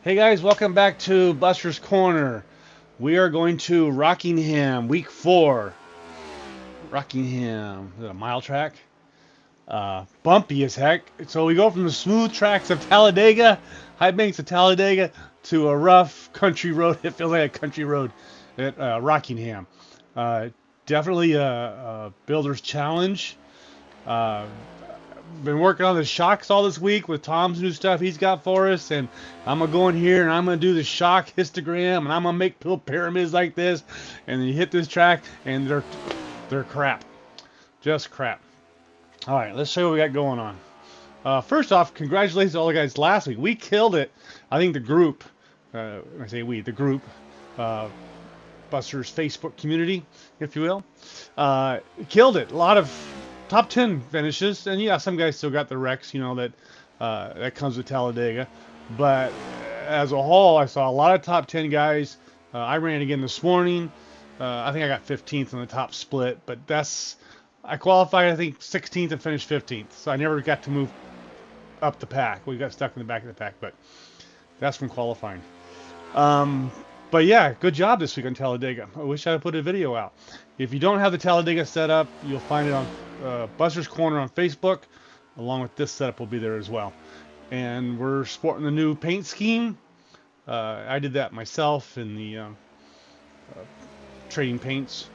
Hey guys, welcome back to Buster's Corner. We are going to Rockingham, week 4. Rockingham, is it a mile track? Bumpy as heck. So we go from the smooth tracks of Talladega, high banks of Talladega, to a rough country road. It feels like a country road at Rockingham. Uh, Definitely a builder's challenge. Uh, been working on the shocks all this week with Tom's new stuff he's got for us, and I'm gonna go in here and I'm gonna do the shock histogram, and I'm gonna make little pyramids like this, and then you hit this track, and they're crap, just crap. All right, let's show you what we got going on. First off, congratulations to all the guys last week. We killed it. I think the group, when I say we, the group, uh, Buster's Facebook community, if you will, killed it. A lot of top 10 finishes, and yeah, some guys still got the wrecks, that comes with Talladega. But as a whole, I saw a lot of top 10 guys. I ran again this morning. I think I got 15th in the top split, but I qualified, I think, 16th and finished 15th. So I never got to move up the pack. We got stuck in the back of the pack, but that's from qualifying. Um, but yeah, good job this week on Talladega. I wish I had put a video out. If you don't have the Talladega set up, you'll find it on Buster's Corner on Facebook, along with this setup will be there as well. And we're sporting the new paint scheme. I did that myself in the trading paints.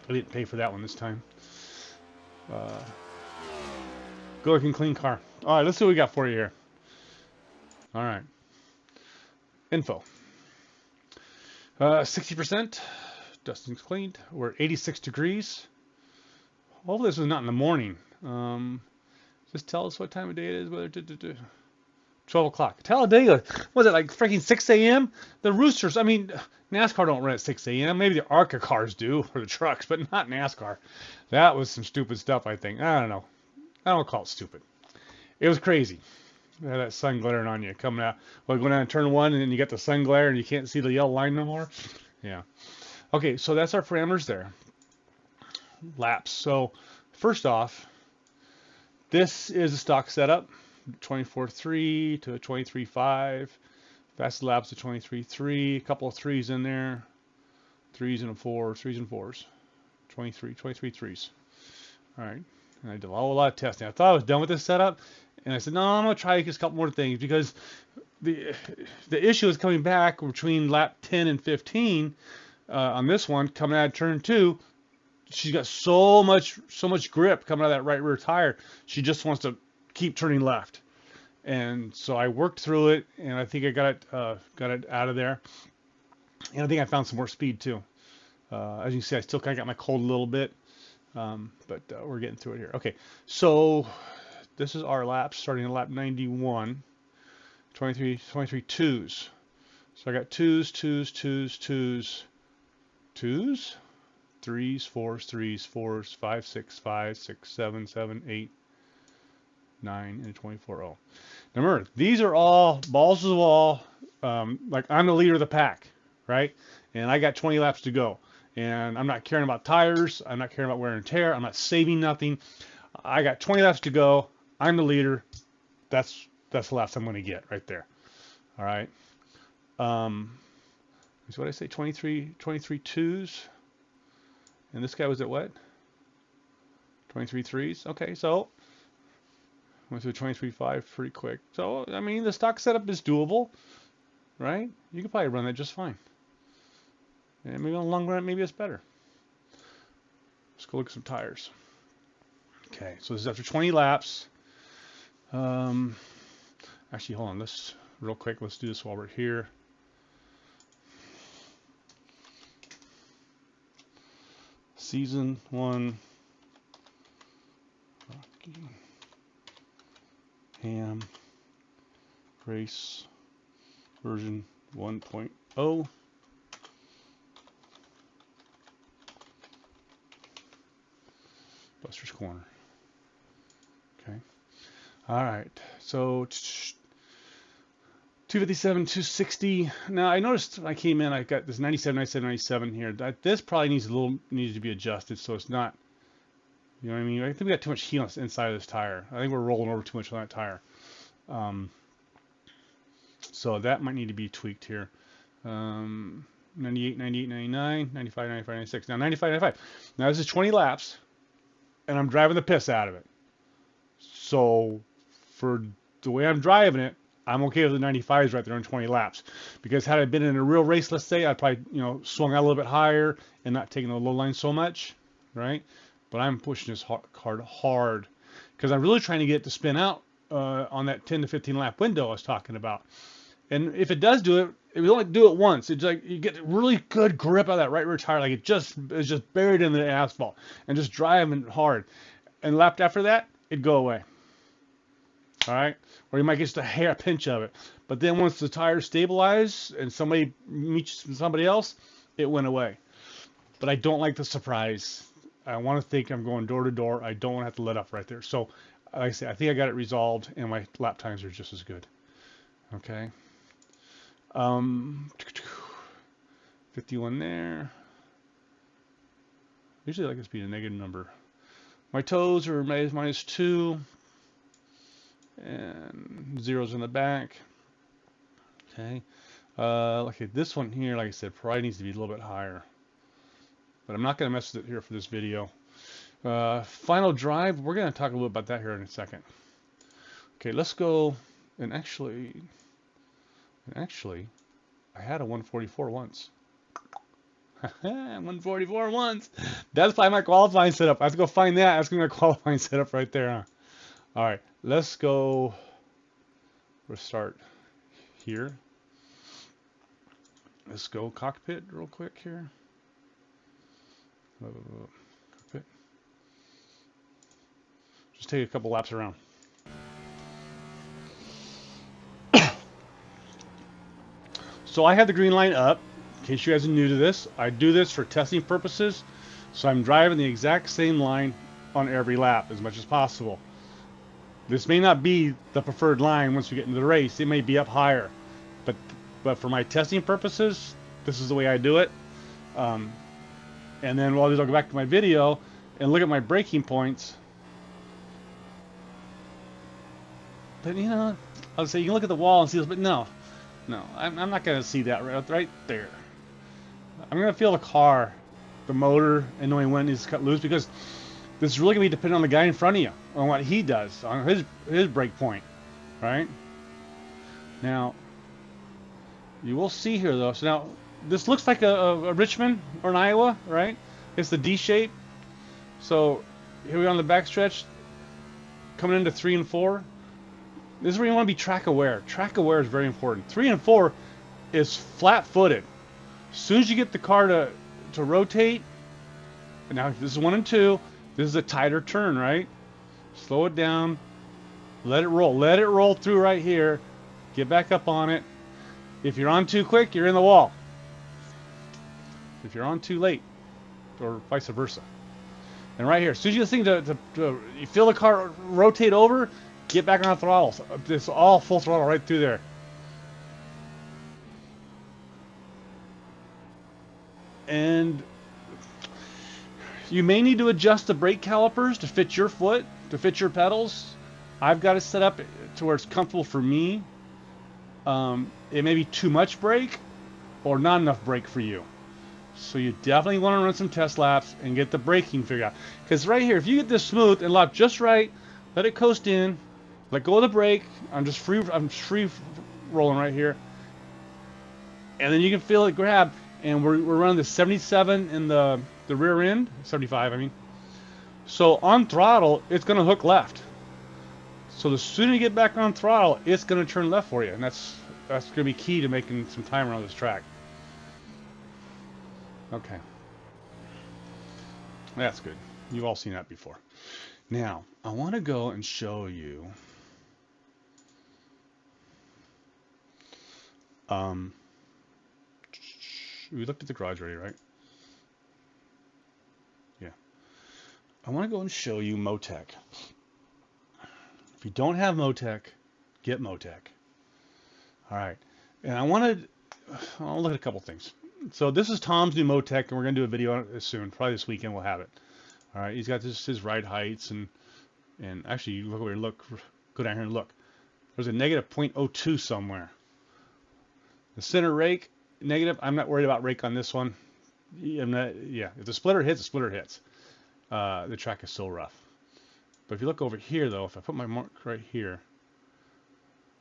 I didn't pay for that one this time. Good looking clean car. All right, let's see what we got for you here. All right. Info. 60%. Dusting's cleaned. We're at 86 degrees. Hopefully this was not in the morning. Just tell us what time of day it is. Whether 12 o'clock. Talladega. Was it like freaking 6 a.m.? The Roosters. I mean, NASCAR don't run at 6 a.m. Maybe the ARCA cars do, or the trucks, but not NASCAR. That was some stupid stuff, I think. I don't know. I don't call it stupid. It was crazy. That sun glaring on you coming out. Well, going down and turn 1, and then you get the sun glare, and you can't see the yellow line no more. Yeah. Okay, so that's our parameters there. Laps. So first off, this is a stock setup. 24.3 to 23.5. Fastest laps to 23.3. A couple of threes in there. Threes and fours. 23 threes. All right. And I did a lot of testing. I thought I was done with this setup, and I said, no, I'm gonna try just a couple more things because the issue is coming back between lap 10 and 15 on this one coming out of turn 2. She's got so much grip coming out of that right rear tire. She just wants to keep turning left, and so I worked through it, and I think I got it out of there, and I think I found some more speed too. As you can see, I still kind of got my cold a little bit. But we're getting through it here. Okay, so this is our laps starting at lap 91. 23 twos. So I got twos, threes, fours, 5, 6, 5, 6, 7, 7, 8, 9, and 24. Oh. Now remember, these are all balls to the wall. Like I'm the leader of the pack, right? And I got 20 laps to go. And I'm not caring about tires. I'm not caring about wear and tear. I'm not saving nothing. I got 20 laps to go. I'm the leader. That's the laps I'm going to get right there. All right. So what did I say? 23 twos. And this guy was at what? 23 threes. Okay, so went through 23.5 pretty quick. So I mean, the stock setup is doable, right? You could probably run that just fine. And maybe on the long run, maybe it's better. Let's go look at some tires. Okay, so this is after 20 laps. Actually, hold on. Let's real quick. Let's do this while we're here. Season 1. Rockingham race version 1.0. Buster's Corner. Okay. All right. So 257, 260. Now I noticed when I came in, I got this 97, 97, 97 here. This probably needs to be adjusted so it's not. You know what I mean? I think we got too much heat on the inside of this tire. I think we're rolling over too much on that tire. So that might need to be tweaked here. 98, 98, 99, 95, 95, 96. Now 95, 95. Now this is 20 laps, and I'm driving the piss out of it. So for the way I'm driving it, I'm okay with the 95s right there on 20 laps. Because had I been in a real race, let's say, I'd probably, swung out a little bit higher and not taking the low line so much, right? But I'm pushing this hard because I'm really trying to get it to spin out on that 10 to 15 lap window I was talking about. And if it does do it, if you only do it once, it's like you get really good grip out of that right rear tire, like it just is just buried in the asphalt, and just driving hard. And lap after that, it'd go away. All right, or you might get just a pinch of it. But then once the tires stabilize and somebody meets somebody else, it went away. But I don't like the surprise. I want to think I'm going door to door. I don't want to have to let up right there. So, like I say, I think I got it resolved, and my lap times are just as good. Okay. 51 there. Usually I like this to be a negative number. My toes are -2. And zeros in the back. Okay. Okay, this one here, like I said, probably needs to be a little bit higher. But I'm not going to mess with it here for this video. Final drive, we're going to talk a little about that here in a second. Okay, let's go. And actually, I had a 144 once. 144 once. That's probably my qualifying setup. I have to go find that. That's going to be my qualifying setup right there, huh? All right, let's go. We'll start here. Let's go cockpit real quick here. Cockpit. Just take a couple laps around. So I have the green line up. In case you guys are new to this, I do this for testing purposes. So I'm driving the exact same line on every lap as much as possible. This may not be the preferred line once we get into the race. It may be up higher. But for my testing purposes, this is the way I do it. And then what I'll do is I'll go back to my video and look at my braking points. But I'll say you can look at the wall and see this, but no, I'm not going to see that right there. I'm going to feel the car, the motor, and knowing when it's cut loose, because this is really going to be dependent on the guy in front of you, on what he does, on his brake point, right? Now, you will see here, though. So now, this looks like a Richmond or an Iowa, right? It's the D shape. So, here we are on the backstretch, coming into 3 and 4. This is where you want to be track aware. Track aware is very important. 3 and 4 is flat-footed. As soon as you get the car to rotate, now this is 1 and 2, this is a tighter turn, right? Slow it down. Let it roll. Let it roll through right here. Get back up on it. If you're on too quick, you're in the wall. If you're on too late, or vice versa. And right here, as soon as you get this thing you feel the car rotate over, get back on the throttle. It's all full throttle right through there. And you may need to adjust the brake calipers to fit your foot, to fit your pedals. I've got it set up to where it's comfortable for me. It may be too much brake or not enough brake for you. So you definitely want to run some test laps and get the braking figured out. Because right here, if you get this smooth and lap just right, let it coast in, let go of the brake. I'm free rolling right here. And then you can feel it grab. And we're running the 77 in the rear end, 75 I mean. So on throttle, it's going to hook left. So the sooner you get back on throttle, it's going to turn left for you. And that's going to be key to making some time around this track. Okay. That's good. You've all seen that before. Now, I want to go and show you we looked at the garage already, right? Yeah. I want to go and show you Motec. If you don't have Motec, get Motec. All right. And I'll look at a couple things. So this is Tom's new Motec, and we're going to do a video on it soon. Probably this weekend we'll have it. All right. He's got his ride heights, and actually, you look over here, go down here and look. There's a negative 0.02 somewhere. The center rake, negative. I'm not worried about rake on this one. Yeah, if the splitter hits, the splitter hits. The track is so rough. But if you look over here, though, if I put my mark right here,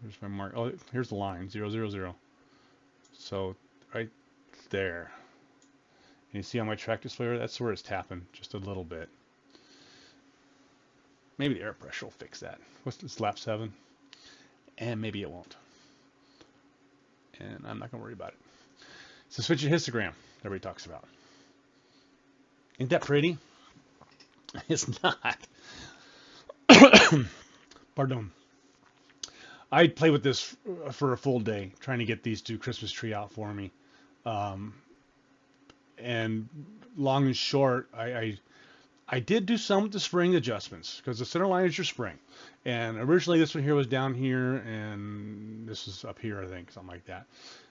here's my mark. Oh, here's the line, 0, 0, 0. So right there. And you see on my track display, that's where it's tapping just a little bit. Maybe the air pressure will fix that. What's this, lap 7? And maybe it won't. And I'm not going to worry about it. So switch to histogram, everybody talks about. Ain't that pretty? It's not. Pardon. I'd play with this for a full day, trying to get these two Christmas tree out for me. And long and short, I did do some with the spring adjustments, because the center line is your spring. And originally this one here was down here, and this is up here, I think, something like that.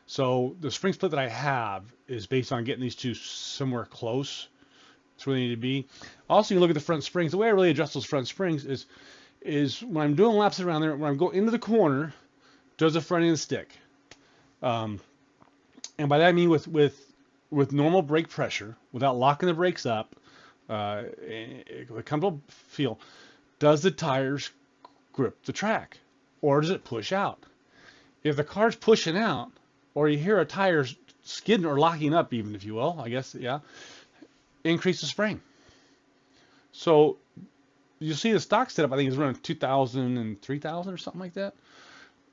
So the spring split that I have is based on getting these two somewhere close. That's where they need to be. Also, you look at the front springs. The way I really adjust those front springs is when I'm doing laps around there, when I go into the corner, does the front end stick. And by that I mean with normal brake pressure, without locking the brakes up, a comfortable feel, does the tires grip the track, or does it push out? If the car's pushing out, or you hear a tire skidding or locking up, even, if you will, I guess, yeah, increase the spring. So you see the stock setup, I think, is running 2,000 and 3,000 or something like that,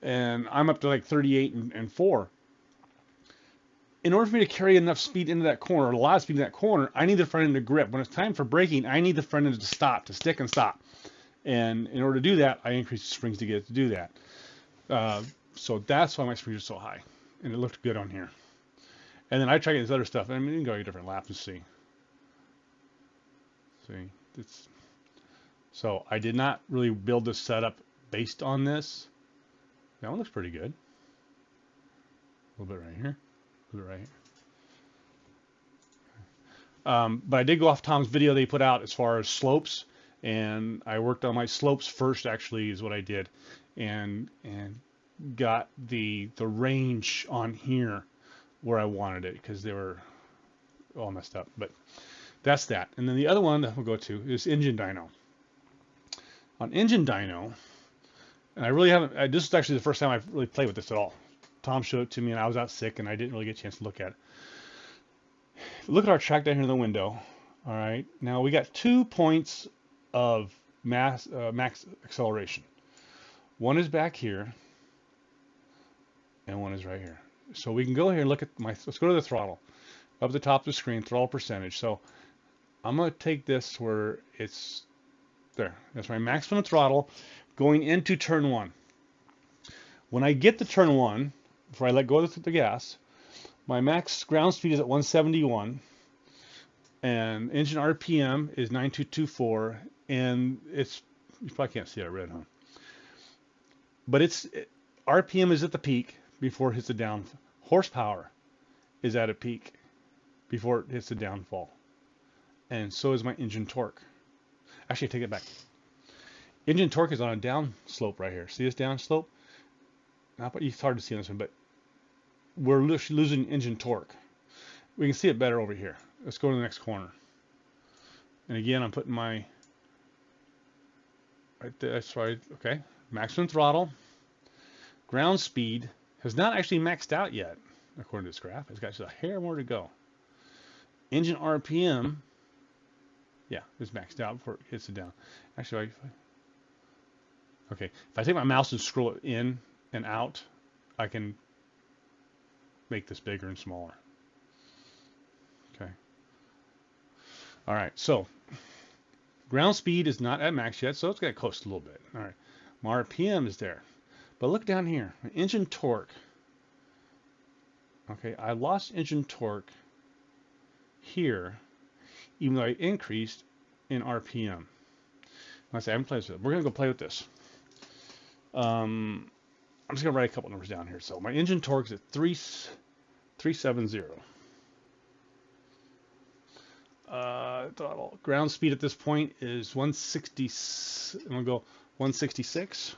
and I'm up to like 38 and 4. In order for me to carry enough speed into that corner, or a lot of speed in that corner, I need the front end to grip. When it's time for braking, I need the front end to stop, to stick and stop. And in order to do that, I increase the springs to get it to do that. So that's why my springs are so high. And it looked good on here. And then I tried this other stuff. I mean, you can go a different lap and see. See, so I did not really build this setup based on this. That one looks pretty good. A little bit right here. Right. But I did go off Tom's video that he put out as far as slopes, and I worked on my slopes first, actually, is what I did, and got the range on here where I wanted it, because they were all messed up. But that's that. And then the other one that we'll go to is engine dyno. On engine dyno, and I really haven't, this is actually the first time I've really played with this at all. Tom showed it to me, and I was out sick, and I didn't really get a chance to look at it. Look at our track down here in the window. All right, now we got 2 points of max acceleration. One is back here, and one is right here. So we can go here and look at let's go to the throttle. Up at the top of the screen, throttle percentage. So I'm going to take this where it's there. That's my maximum throttle going into turn 1. When I get to turn 1, before I let go of the gas, my max ground speed is at 171, and engine RPM is 9224, and you probably can't see it red, huh? But RPM is at the peak before it hits the down. Horsepower is at a peak before it hits the downfall, and so is my engine torque. Actually, I take it back. Engine torque is on a down slope right here. See this down slope? It's hard to see on this one, but we're losing engine torque. We can see it better over here. Let's go to the next corner. And again, I'm putting my right there. That's right. Okay, maximum throttle. Ground speed has not actually maxed out yet, according to this graph. It's got just a hair more to go. Engine RPM, yeah, it's maxed out before it hits it down. Actually, okay, if I take my mouse and scroll it in and out, I can make this bigger and smaller. Okay. All right, so ground speed is not at max yet, so it's got to coast a little bit. All right, my RPM is there. But look down here, engine torque. Okay, I lost engine torque here, even though I increased in RPM. Let's say I haven't played with it. We're going to go play with this. I'm just going to write a couple numbers down here. So my engine torque is at 370. Throttle. Ground speed at this point is 160. I'm going to go 166.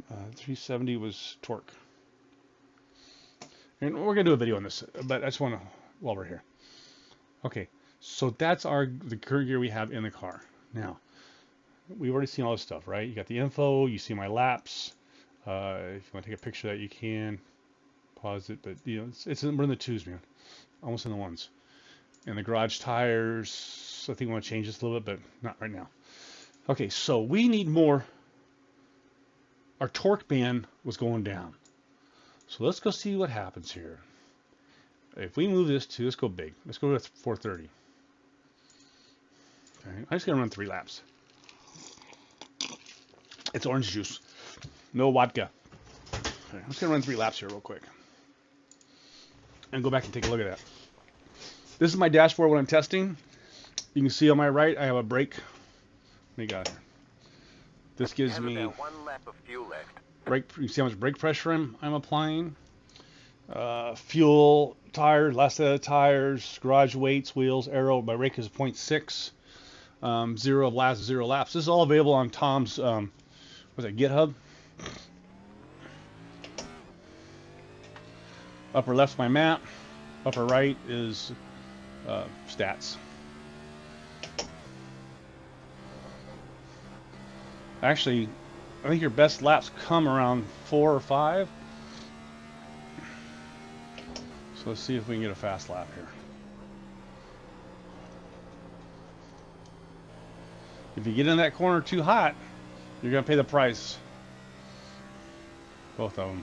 370 was torque. And we're going to do a video on this, but I just want to, while we're here. Okay, so that's the current gear we have in the car. Now, we've already seen all this stuff, right? You got the info, you see my laps. If you want to take a picture of that, you can. Pause it, but you know, we're in the twos, man. Almost in the ones. And the garage tires, I think we want to change this a little bit, but not right now. Okay, so we need more. Our torque band was going down. So let's go see what happens here. If we move this to, let's go big. Let's go to 430. Okay, I'm just going to run 3 laps. It's orange juice. No vodka. Okay, I'm just going to run 3 laps here real quick. And go back and take a look at that. This is my dashboard when I'm testing. You can see on my right, I have a brake. What do you got here? This gives me about 1 lap of fuel left. brake. You can see how much brake pressure I'm applying. Fuel, tires, last set of tires, garage weights, wheels, aero. My rake is 0.6. 0 last 0 laps. This is all available on Tom's what's that, GitHub. Upper left's my map. Upper right is stats. Actually, I think your best laps come around 4 or 5. So let's see if we can get a fast lap here. If you get in that corner too hot, you're going to pay the price. Both of them.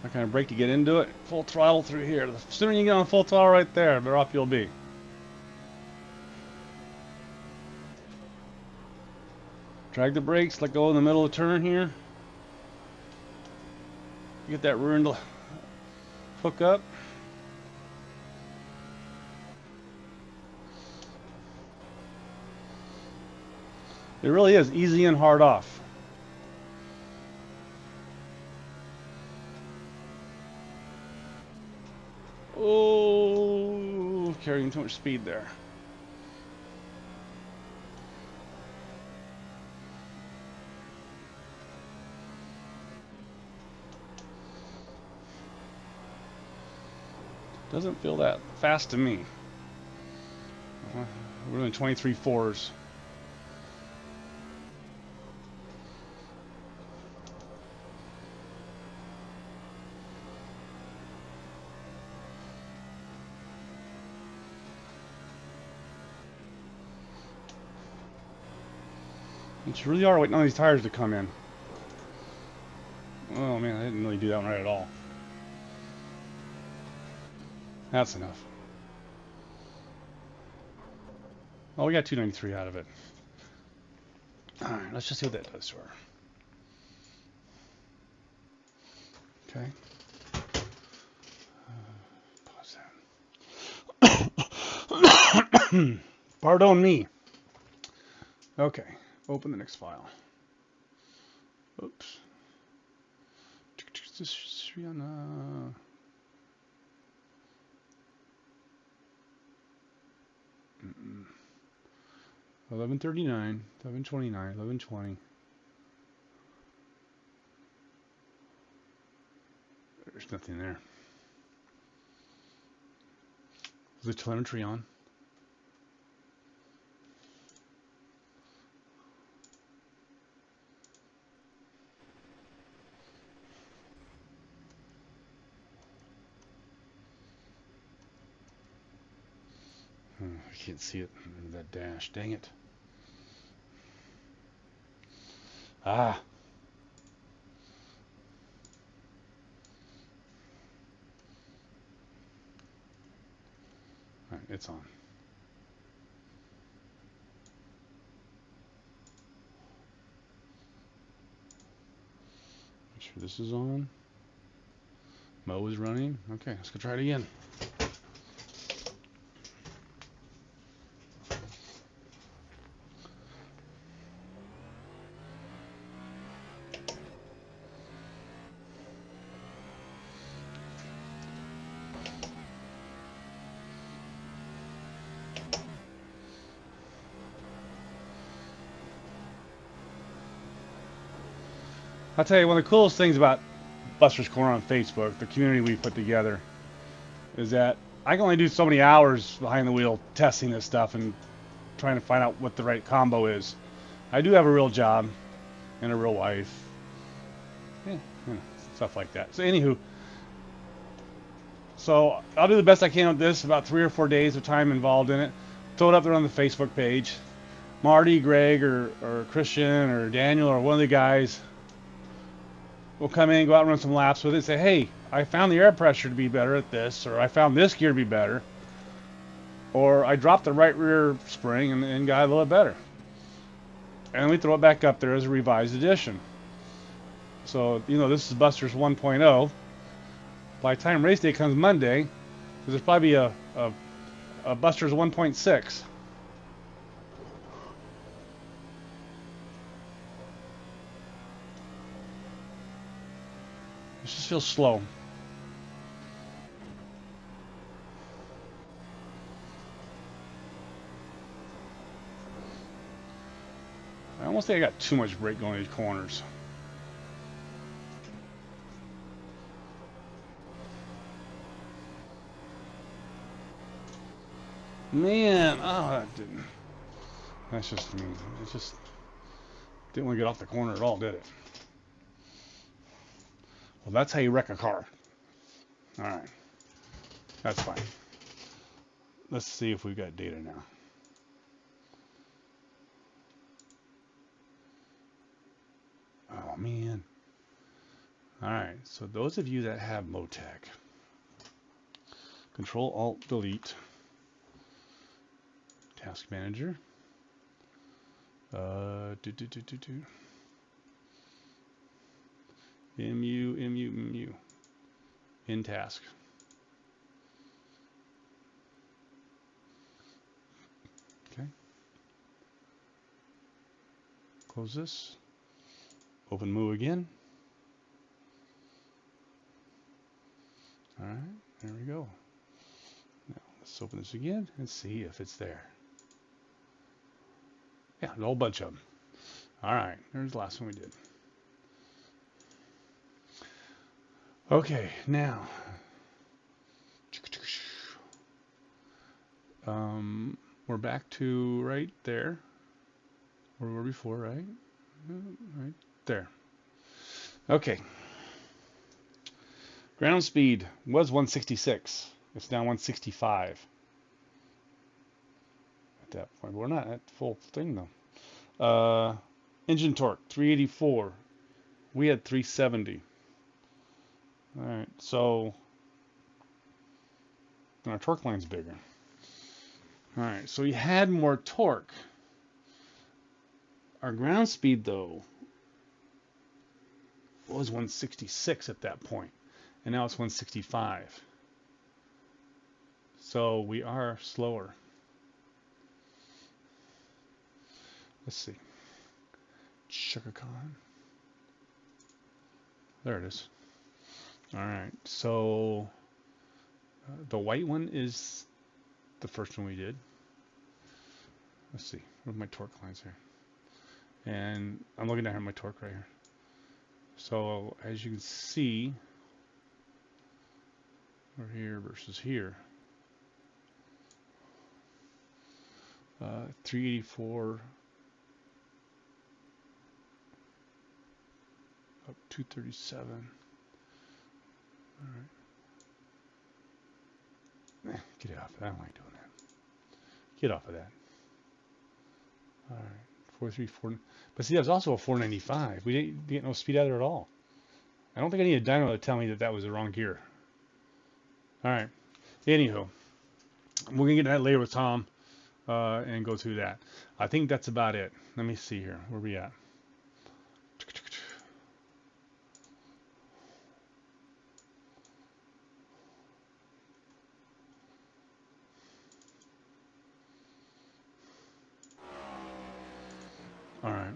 I kind of brake to get into it. Full throttle through here. The sooner you get on full throttle right there, the better off you'll be. Drag the brakes, let go in the middle of the turn here. Get that rear end hook up. It really is easy and hard off. Oh, carrying too much speed there. Doesn't feel that fast to me. We're in 23.4s. It's really hard waiting on these tires to come in. Oh man, I didn't really do that one right at all. That's enough. Oh, we got 293 out of it. Alright, let's just see what that does to her. Okay. Pause that. Pardon me. Okay, open the next file. Oops. This should be on 1139, 1129, 1120. There's nothing there. Is the telemetry on? I can't see it in that dash. Dang it. Ah. All right, it's on. Make sure this is on. Mo is running. Okay, let's go try it again. I'll tell you, one of the coolest things about Buster's Corner on Facebook, the community we put together, is that I can only do so many hours behind the wheel testing this stuff and trying to find out what the right combo is. I do have a real job and a real wife. Yeah, you know, stuff like that. So anywho, so I'll do the best I can with this, about 3 or 4 days of time involved in it. Throw it up there on the Facebook page. Marty, Greg, or Christian, or Daniel, or one of the guys will come in, go out and run some laps with it and say, hey, I found the air pressure to be better at this, or I found this gear to be better, or I dropped the right rear spring and got a little bit better. And we throw it back up there as a revised edition. So, you know, this is Buster's 1.0. By the time race day comes Monday, there's probably a Buster's 1.6. It just feels slow. I almost think I got too much brake going in these corners. Man, oh, that didn't. That's just me. It just didn't want to get off the corner at all, did it? Well, that's how you wreck a car. All right, that's fine. Let's see if we've got data now. Oh man. All right, so those of you that have Motec, Control Alt Delete, Task Manager. MU in task. Okay. Close this. Open Mu again. All right, there we go. Now let's open this again and see if it's there. Yeah, a whole bunch of them. All right, there's the last one we did. Okay, now we're back to right there where we were before, right? Right there. Okay. Ground speed was 166. It's now 165 at that point. We're not at full thing though. Engine torque 384. We had 370. All right, so our torque line's bigger. All right, so we had more torque. Our ground speed though was 166 at that point, and now it's 165. So we are slower. Let's see. Sugar Khan. There it is. All right, so the white one is the first one we did. Let's see, where's my torque lines here? And I'm looking at my torque right here. So as you can see, we're here versus here. 384 up 237. All right. Get off of that. I don't like doing that. Get off of that. All right. 434. But see, that was also a 495. We didn't get no speed out of it at all. I don't think I need a dyno to tell me that that was the wrong gear. All right. Anywho, we're going to get that later with Tom and go through that. I think that's about it. Let me see here. Where we at? All right.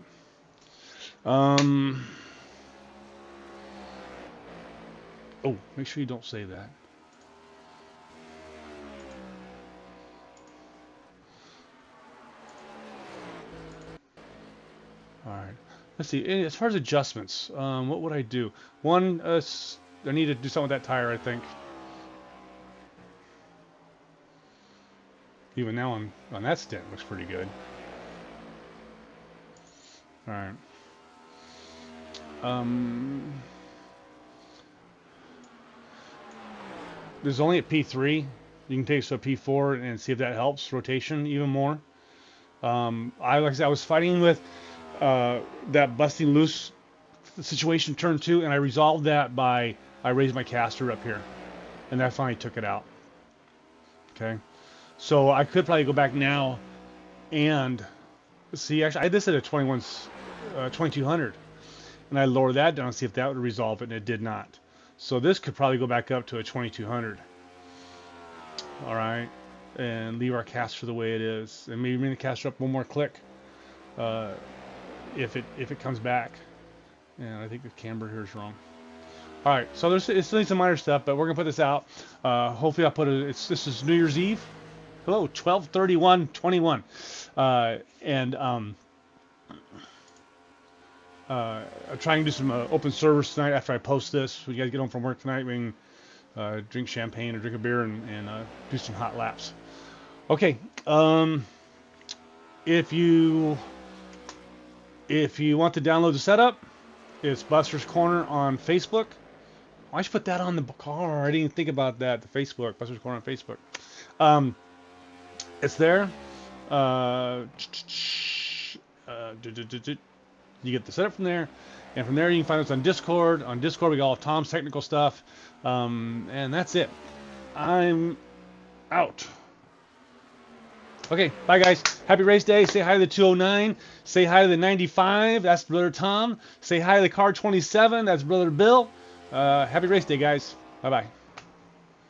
Oh, make sure you don't say that. All right. let's see. As far as adjustments, what would I do? One, I need to do something with that tire, I think. Even now on that stint, looks pretty good. All right. There's only at P3. You can take it to a P4 and see if that helps rotation even more. Like I said, I was fighting with that busting loose situation turn 2, and I resolved that by I raised my caster up here, and that finally took it out. Okay, so I could probably go back now and see. Actually, I had this at a 2200, and I lowered that down to see if that would resolve it, and it did not. So this could probably go back up to a 2200. All right, and leave our caster the way it is, and maybe bring the caster up one more click if it comes back. And I think the camber here is wrong. All right, so it's still some minor stuff, but we're gonna put this out. Hopefully, I'll put it. This is New Year's Eve. Hello, 12/31/21, and I'm trying to do some open servers tonight after I post this. We guys get home from work tonight. We can drink champagne or drink a beer and do some hot laps. Okay. If you want to download the setup, it's Buster's Corner on Facebook. I should put that on the car. I didn't even think about that. The Facebook, Buster's Corner on Facebook. It's there. You get the setup from there, and from there you can find us on Discord. On Discord we got all of Tom's technical stuff, and that's it. I'm out. Okay, bye guys. Happy race day. Say hi to the 209. Say hi to the 95. That's brother Tom. Say hi to the car 27. That's brother Bill. Happy race day, guys. Bye bye.